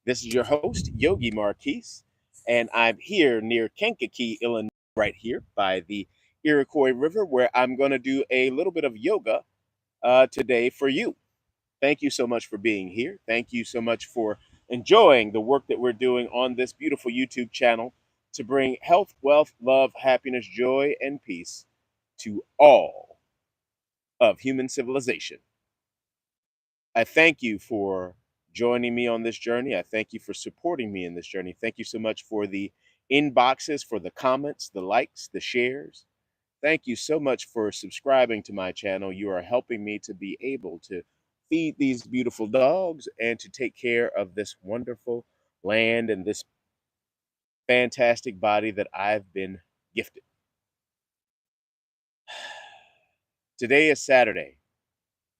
This is your host, Yogi Marquis, and I'm here near Kankakee, Illinois, right here by the Iroquois River, where I'm going to do a little bit of yoga today for you. Thank you so much for being here. Thank you so much for enjoying the work that we're doing on this beautiful YouTube channel to bring health, wealth, love, happiness, joy, and peace to all of human civilization. I thank you for joining me on this journey. I thank you for supporting me in this journey. Thank you so much for the inboxes, for the comments, the likes, the shares. Thank you so much for subscribing to my channel. You are helping me to be able to feed these beautiful dogs and to take care of this wonderful land and this fantastic body that I've been gifted. Today is Saturday,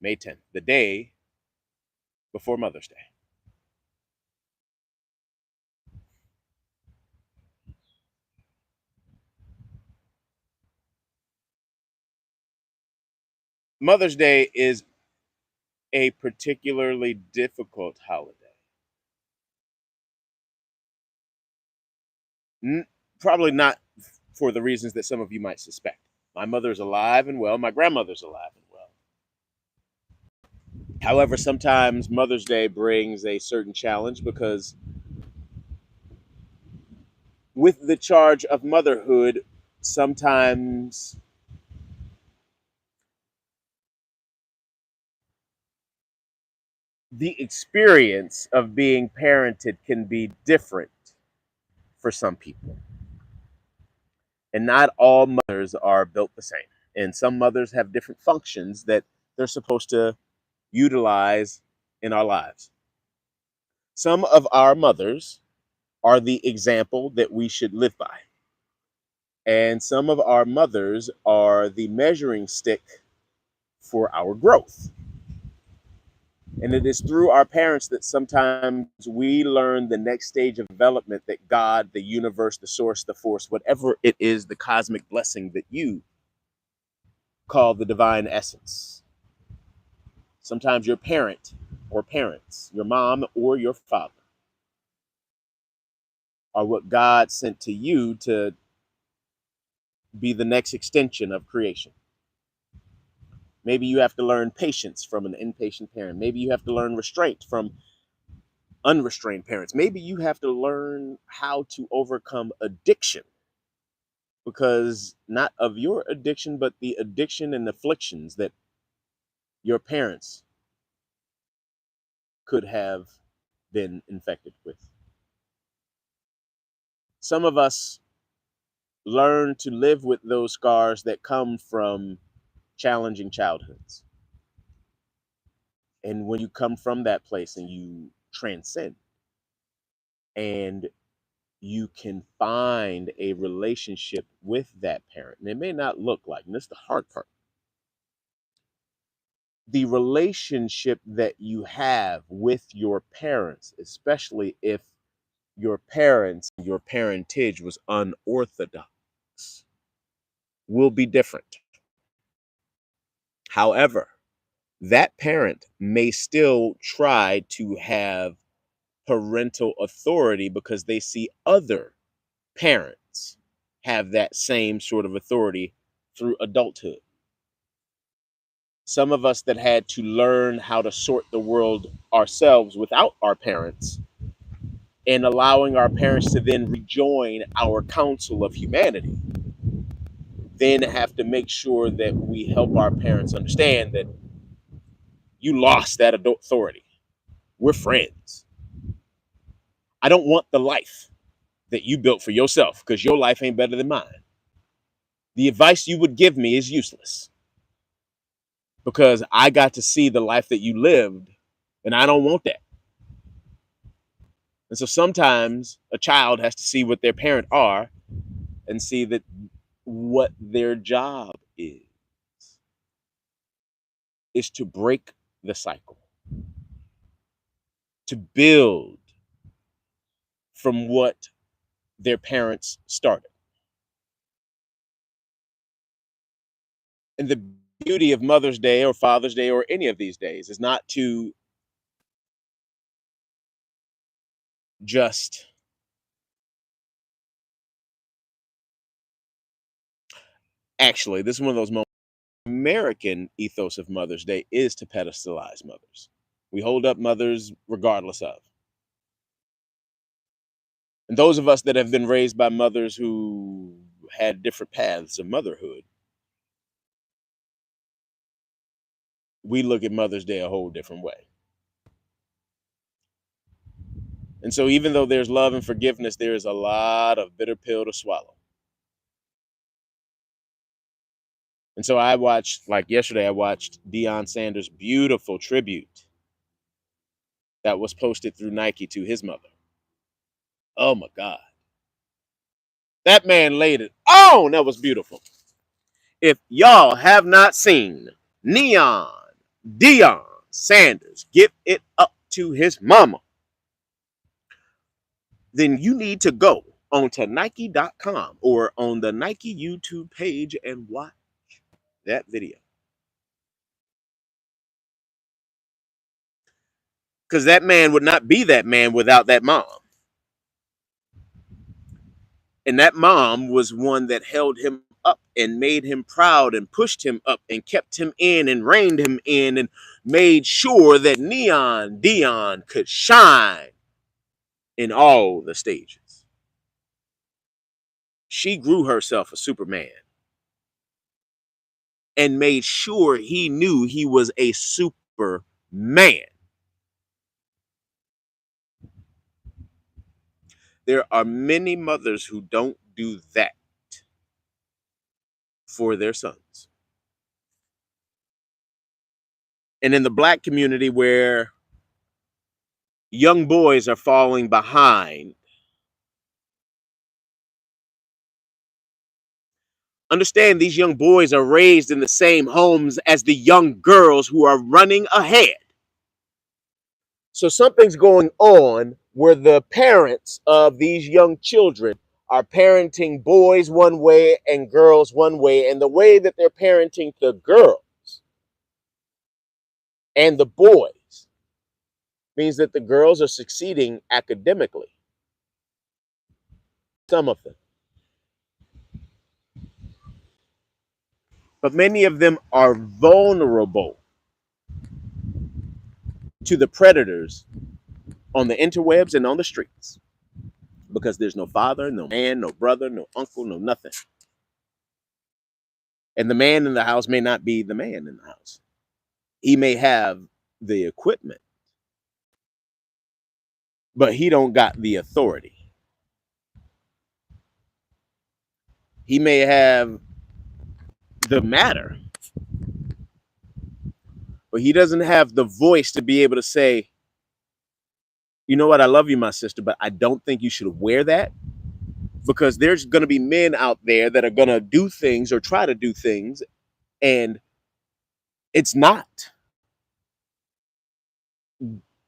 May 10th, the day before Mother's Day. Mother's Day is a particularly difficult holiday. N- Probably not for the reasons that some of you might suspect. My mother's alive and well. My grandmother's alive and well. However, sometimes Mother's Day brings a certain challenge because with the charge of motherhood, sometimes the experience of being parented can be different for some people. And not all mothers are built the same. And some mothers have different functions that they're supposed to utilize in our lives. Some of our mothers are the example that we should live by. And some of our mothers are the measuring stick for our growth. And it is through our parents that sometimes we learn the next stage of development that God, the universe, the source, the force, whatever it is, the cosmic blessing that you call the divine essence. Sometimes your parent or parents, your mom or your father, are what God sent to you to be the next extension of creation. Maybe you have to learn patience from an impatient parent. Maybe you have to learn restraint from unrestrained parents. Maybe you have to learn how to overcome addiction because not of your addiction, but the addiction and afflictions that your parents could have been infected with. Some of us learn to live with those scars that come from challenging childhoods. And when you come from that place and you transcend and you can find a relationship with that parent, and it may not look like, and this is the hard part, the relationship that you have with your parents, especially if your parentage was unorthodox, will be different. However, that parent may still try to have parental authority because they see other parents have that same sort of authority through adulthood. Some of us that had to learn how to sort the world ourselves without our parents and allowing our parents to then rejoin our council of humanity, then have to make sure that we help our parents understand that you lost that adult authority. We're friends. I don't want the life that you built for yourself because your life ain't better than mine. The advice you would give me is useless because I got to see the life that you lived and I don't want that. And so sometimes a child has to see what their parent are and see that what their job is to break the cycle, to build from what their parents started. And the beauty of Mother's Day or Father's Day or any of these days is not to just actually, this is one of those moments. American ethos of Mother's Day is to pedestalize mothers. We hold up mothers regardless of. And those of us that have been raised by mothers who had different paths of motherhood, we look at Mother's Day a whole different way. And so, even though there's love and forgiveness, there is a lot of bitter pill to swallow. And so, I watched, like yesterday, I watched Deion Sanders' beautiful tribute that was posted through Nike to his mother. Oh my God. That man laid it on. That was beautiful. If y'all have not seen Deion Sanders give it up to his mama, then you need to go onto Nike.com or on the Nike YouTube page and watch that video. Because that man would not be that man without that mom. And that mom was one that held him up and made him proud and pushed him up and kept him in and reined him in and made sure that Deion could shine in all the stages. She grew herself a Superman and made sure he knew he was a Superman. There are many mothers who don't do that for their sons. And in the Black community where young boys are falling behind, understand these young boys are raised in the same homes as the young girls who are running ahead. So something's going on where the parents of these young children are parenting boys one way and girls one way. And the way that they're parenting the girls and the boys means that the girls are succeeding academically. Some of them. But many of them are vulnerable to the predators on the interwebs and on the streets because there's no father, no man, no brother, no uncle, no nothing. And the man in the house may not be the man in the house. He may have the equipment, but he don't got the authority. He may have the matter, but he doesn't have the voice to be able to say, you know what, I love you, my sister, but I don't think you should wear that, because there's going to be men out there that are going to do things or try to do things, and it's not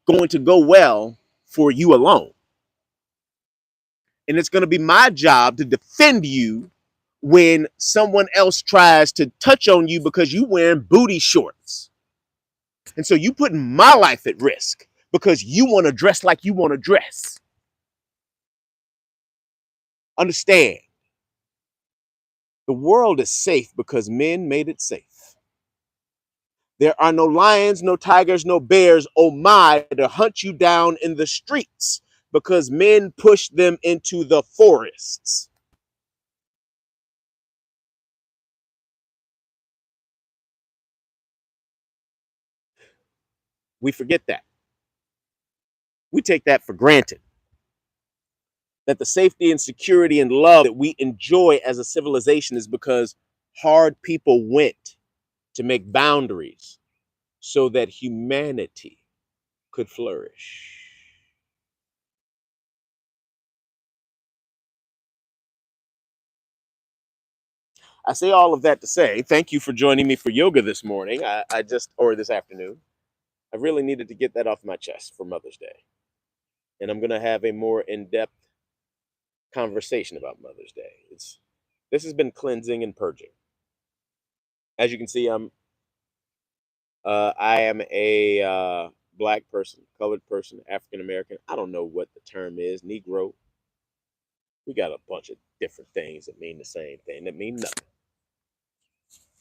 going to go well for you alone. And it's going to be my job to defend you when someone else tries to touch on you because you wearing booty shorts. And so you putting my life at risk because you want to dress like you want to dress. Understand, the world is safe because men made it safe. There are no lions, no tigers, no bears, oh my, to hunt you down in the streets because men push them into the forests. We forget that. We take that for granted. That the safety and security and love that we enjoy as a civilization is because hard people went to make boundaries so that humanity could flourish. I say all of that to say thank you for joining me for yoga this morning. Or this afternoon. I really needed to get that off my chest for Mother's Day. And I'm going to have a more in-depth conversation about Mother's Day. This has been cleansing and purging. As you can see, I am a black person, colored person, African American. I don't know what the term is, Negro. We got a bunch of different things that mean the same thing, that mean nothing.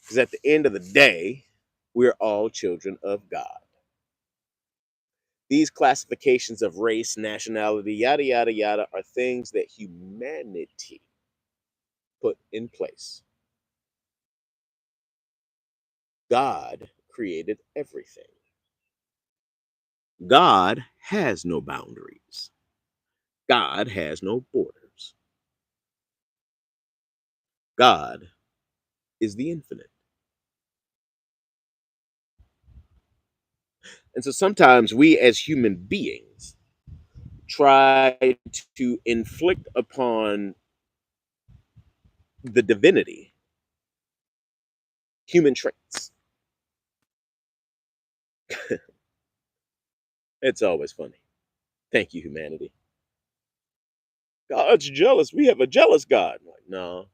Because at the end of the day, we're all children of God. These classifications of race, nationality, yada, yada, yada, are things that humanity put in place. God created everything. God has no boundaries. God has no borders. God is the infinite. And so sometimes we as human beings try to inflict upon the divinity human traits. It's always funny. Thank you, humanity. God's jealous. We have a jealous God. I'm like, no.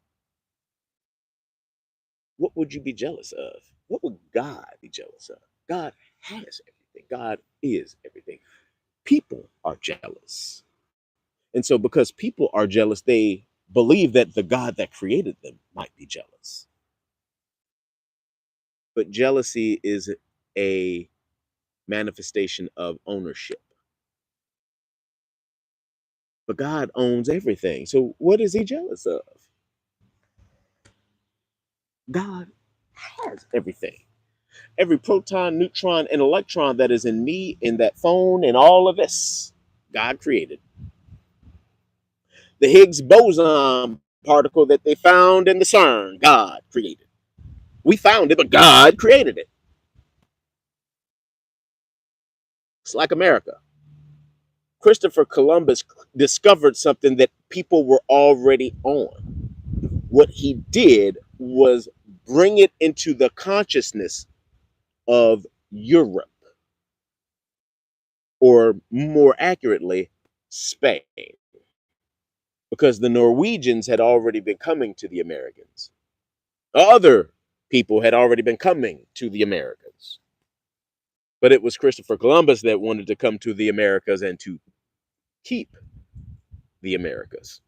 What would you be jealous of? What would God be jealous of? God has everything. God is everything. People are jealous. And so, because people are jealous, they believe that the God that created them might be jealous. But jealousy is a manifestation of ownership. But God owns everything. So, what is he jealous of? God has everything. Every proton, neutron, and electron that is in me, in that phone, and all of this, God created. The Higgs boson particle that they found in the CERN, God created. We found it, but God created it. It's like America. Christopher Columbus discovered something that people were already on. What he did was bring it into the consciousness of Europe, or more accurately, Spain, because the Norwegians had already been coming to the Americans. Other people had already been coming to the Americas. But it was Christopher Columbus that wanted to come to the Americas and to keep the Americas.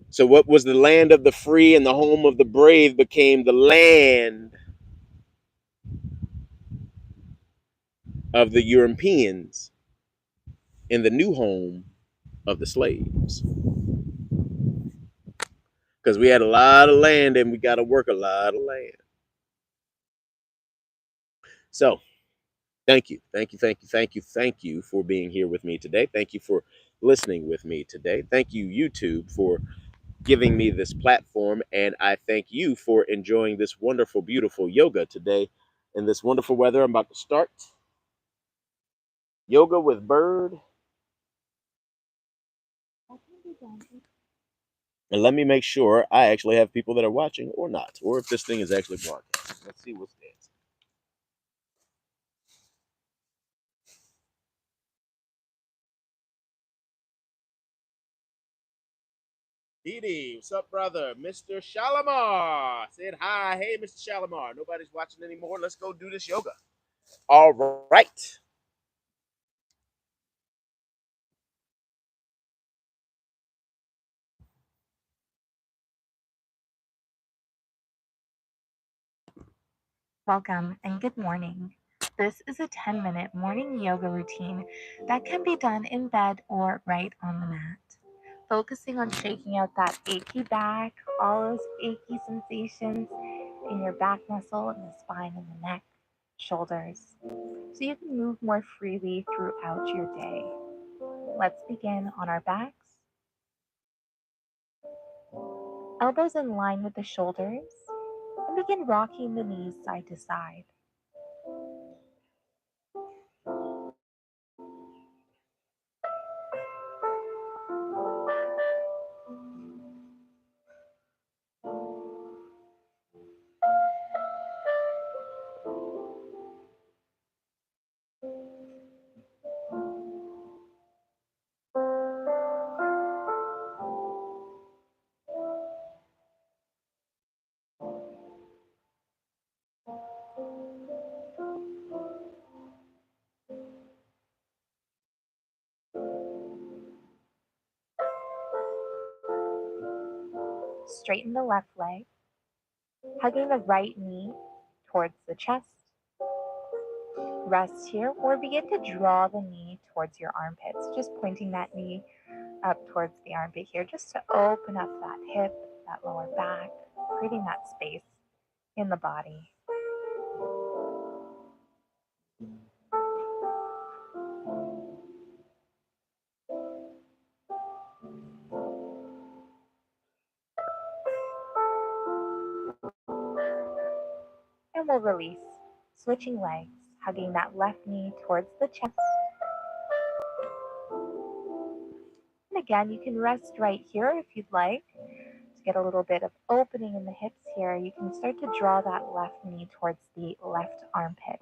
So, what was the land of the free and the home of the brave became the land of the Europeans and the new home of the slaves. Because we had a lot of land and we got to work a lot of land. So, thank you, thank you, thank you, thank you, thank you for being here with me today. Thank you for listening with me today. Thank you, YouTube, for giving me this platform. And I thank you for enjoying this wonderful, beautiful yoga today in this wonderful weather. I'm about to start yoga with Bird. And let me make sure I actually have people that are watching or not, or if this thing is actually broadcasting. Let's see what's dancing. Didi, what's up, brother? Mr. Shalimar said hi. Hey, Mr. Shalimar. Nobody's watching anymore. Let's go do this yoga. All right. Welcome and good morning. This is a 10-minute morning yoga routine that can be done in bed or right on the mat. Focusing on shaking out that achy back, all those achy sensations in your back muscle and the spine and the neck, shoulders, so you can move more freely throughout your day. Let's begin on our backs, elbows in line with the shoulders, and begin rocking the knees side to side. straighten the left leg, hugging the right knee towards the chest. Rest here or begin to draw the knee towards your armpits, just pointing that knee up towards the armpit here, just to open up that hip, that lower back, creating that space in the body. And we'll release, switching legs, hugging that left knee towards the chest. And again, you can rest right here if you'd like. To get a little bit of opening in the hips here, you can start to draw that left knee towards the left armpit.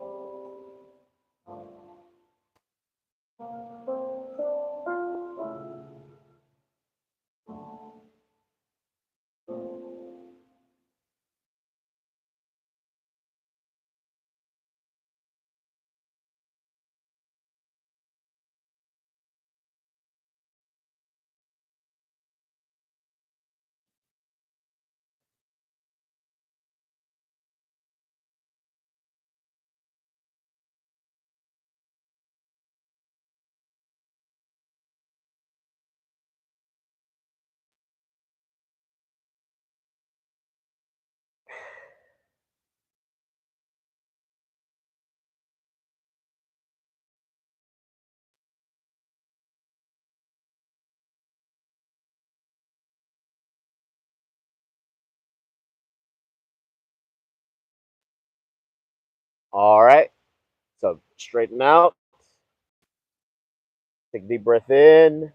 All right. So straighten out. Take a deep breath in.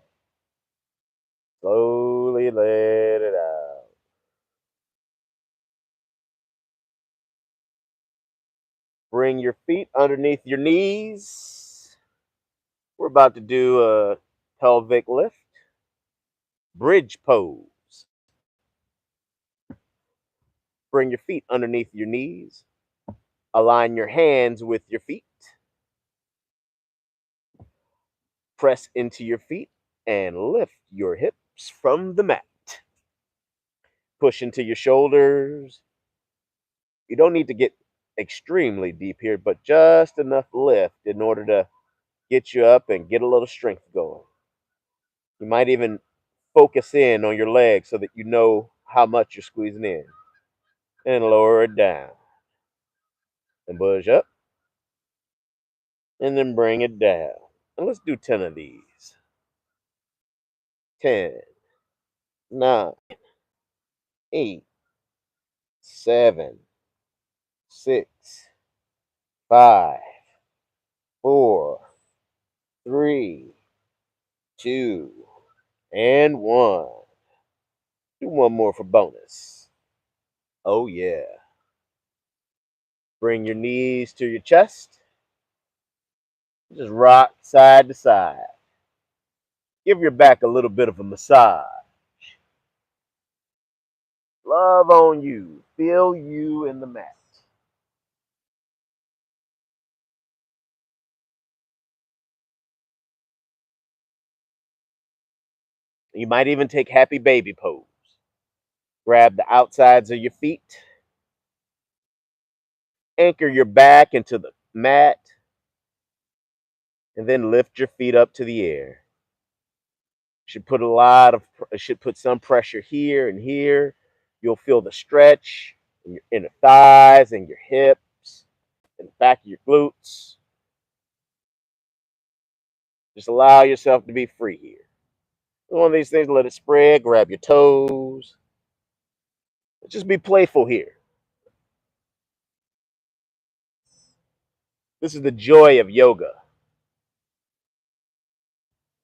Slowly let it out. Bring your feet underneath your knees. We're about to do a pelvic lift, bridge pose. Bring your feet underneath your knees. Align your hands with your feet. Press into your feet and lift your hips from the mat. Push into your shoulders. You don't need to get extremely deep here, but just enough lift in order to get you up and get a little strength going. You might even focus in on your legs so that you know how much you're squeezing in. And lower it down. And push up. And then bring it down. And let's do 10 of these. 10, 9, 8, 7, 6, 5, 4, 3, 2, and 1. Do one more for bonus. Oh, yeah. Bring your knees to your chest. Just rock side to side. Give your back a little bit of a massage. Love on you. Feel you in the mat. You might even take happy baby pose. Grab the outsides of your feet. Anchor your back into the mat. And then lift your feet up to the air. Should put some pressure here and here. You'll feel the stretch in your inner thighs and your hips and the back of your glutes. Just allow yourself to be free here. One of these things, let it spread, grab your toes. Just be playful here. This is the joy of yoga.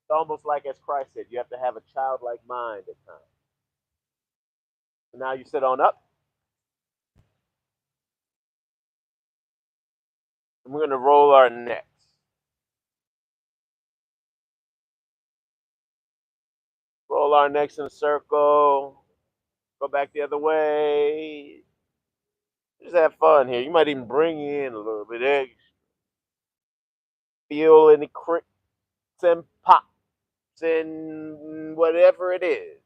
It's almost like, as Christ said, you have to have a childlike mind at times. So now you sit on up. And we're going to roll our necks. Roll our necks in a circle. Go back the other way. Just have fun here. You might even bring in a little bit extra. Feel any cricks and pops and whatever it is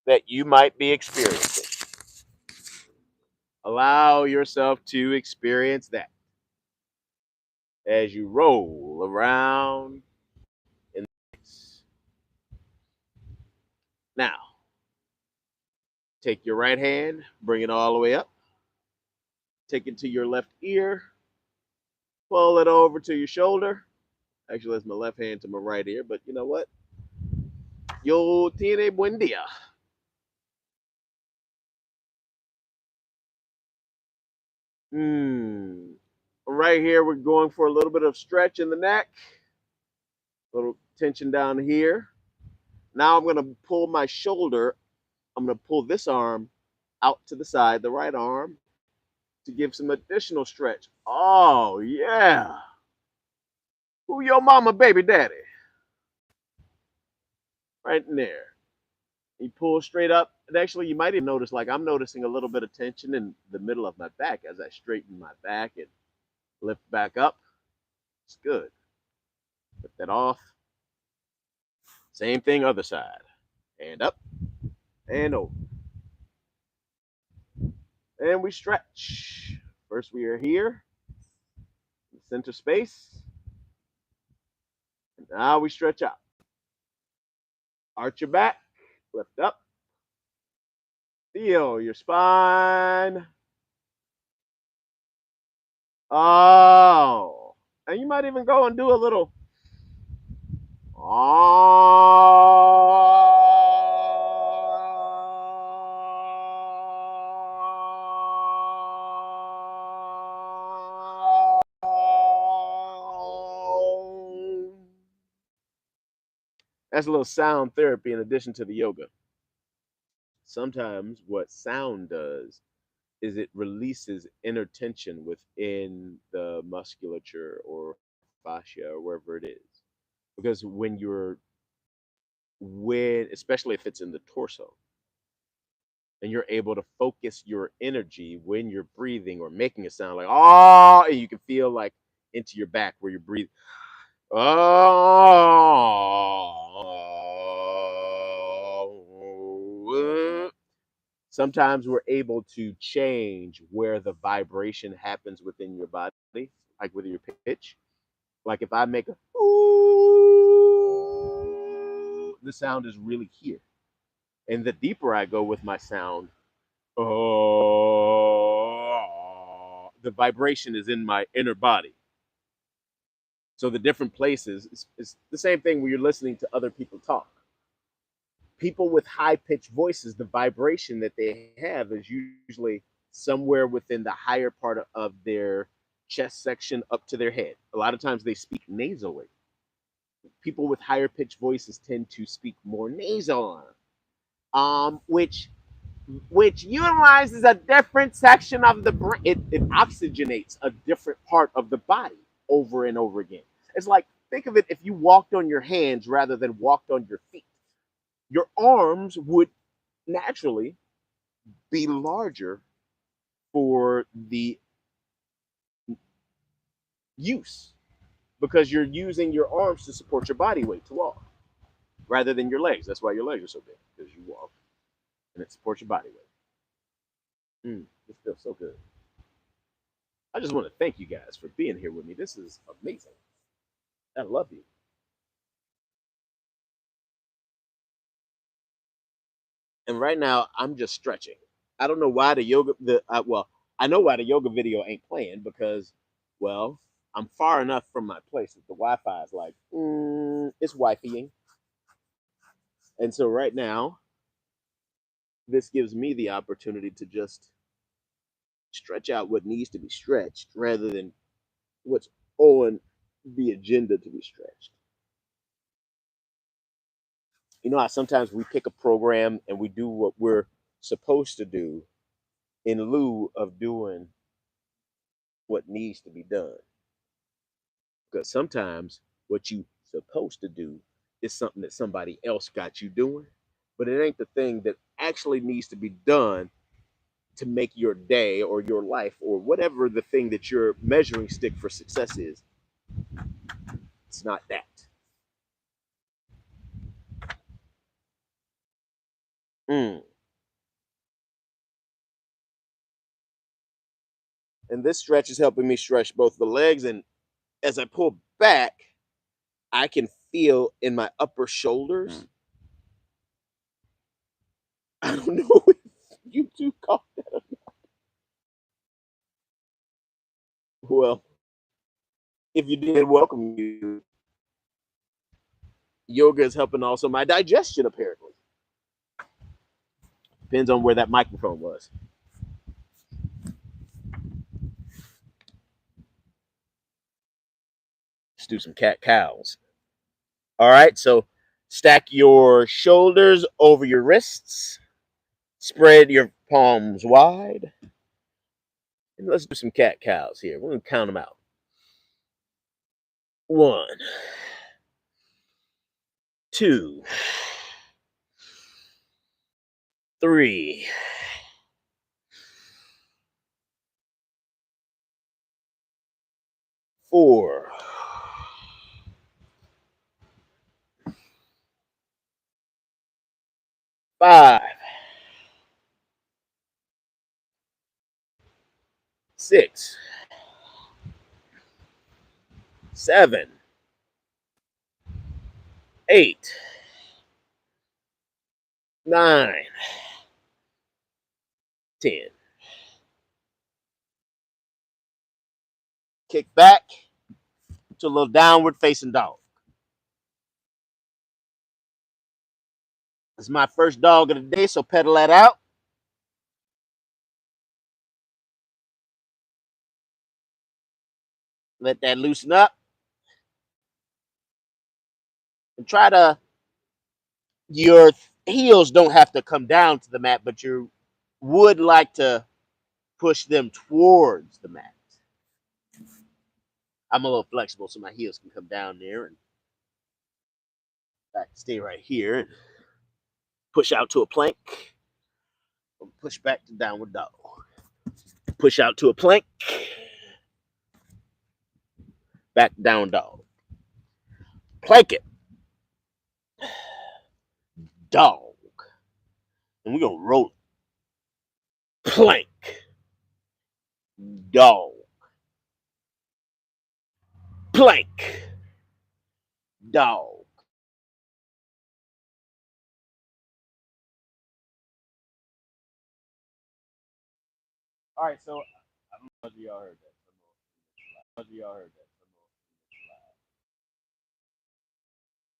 that you might be experiencing. Allow yourself to experience that as you roll around in this. Now, take your right hand, bring it all the way up, take it to your left ear, pull it over to your shoulder. Actually, that's my left hand to my right ear, but you know what? Yo tiene buen día. Right here, we're going for a little bit of stretch in the neck, a little tension down here. Now I'm going to pull my shoulder. I'm going to pull this arm out to the side, the right arm, to give some additional stretch. Oh, yeah. Who your mama, baby daddy? Right in there. You pull straight up. And actually, you might even notice, like, I'm noticing a little bit of tension in the middle of my back as I straighten my back and lift back up. It's good. Lift that off. Same thing, other side. And up and over. And we stretch. First, we are here, center space. And now we stretch out. Arch your back, lift up. Feel your spine. Oh. And you might even go and do a little. That's a little sound therapy in addition to the yoga. Sometimes what sound does is it releases inner tension within the musculature or fascia or wherever it is. Because especially if it's in the torso, and you're able to focus your energy when you're breathing or making a sound like oh, and you can feel like into your back where you're breathing. Oh, sometimes we're able to change where the vibration happens within your body, like with your pitch. Like if I make a ooh, the sound is really here. And the deeper I go with my sound, oh, the vibration is in my inner body. So the different places is the same thing when you're listening to other people talk. People with high pitched voices, the vibration that they have is usually somewhere within the higher part of their chest section up to their head. A lot of times they speak nasally. People with higher pitched voices tend to speak more nasal, which utilizes a different section of the brain. It oxygenates a different part of the body over and over again. It's like, think of it if you walked on your hands rather than walked on your feet. Your arms would naturally be larger for the use because you're using your arms to support your body weight to walk rather than your legs. That's why your legs are so big because you walk and it supports your body weight. This feels so good. I just want to thank you guys for being here with me. This is amazing. I love you. And right now, I'm just stretching. I don't know why the yoga, I know why the yoga video ain't playing because, well, I'm far enough from my place that the Wi-Fi is like, it's wifeying. And so right now, this gives me the opportunity to just stretch out what needs to be stretched rather than what's on the agenda to be stretched. You know how sometimes we pick a program and we do what we're supposed to do in lieu of doing what needs to be done. Because sometimes what you supposed to do is something that somebody else got you doing, but it ain't the thing that actually needs to be done to make your day or your life or whatever the thing that your measuring stick for success is. It's not that. Mm. And this stretch is helping me stretch both the legs. And as I pull back, I can feel in my upper shoulders. I don't know if you two caught that. Well, if you did, welcome you. Yoga is helping also my digestion, apparently. Depends on where that microphone was. Let's do some cat cows. All right, so stack your shoulders over your wrists, spread your palms wide, and let's do some cat cows here. We're gonna count them out. 1, 2, 3, 4, 5, 6, 7, 8, 9, 10. Kick back to a little downward facing dog. It's my first dog of the day, so pedal that out. Let that loosen up. And try to, your heels don't have to come down to the mat, but you would like to push them towards the mat. I'm a little flexible, so my heels can come down there and I can stay right here and push out to a plank. Push back to downward dog. Push out to a plank. Back down dog. Plank it. Dog. And we're going to roll it. Plank. Dog. Plank. Dog. All right, so I don't know if y'all heard that.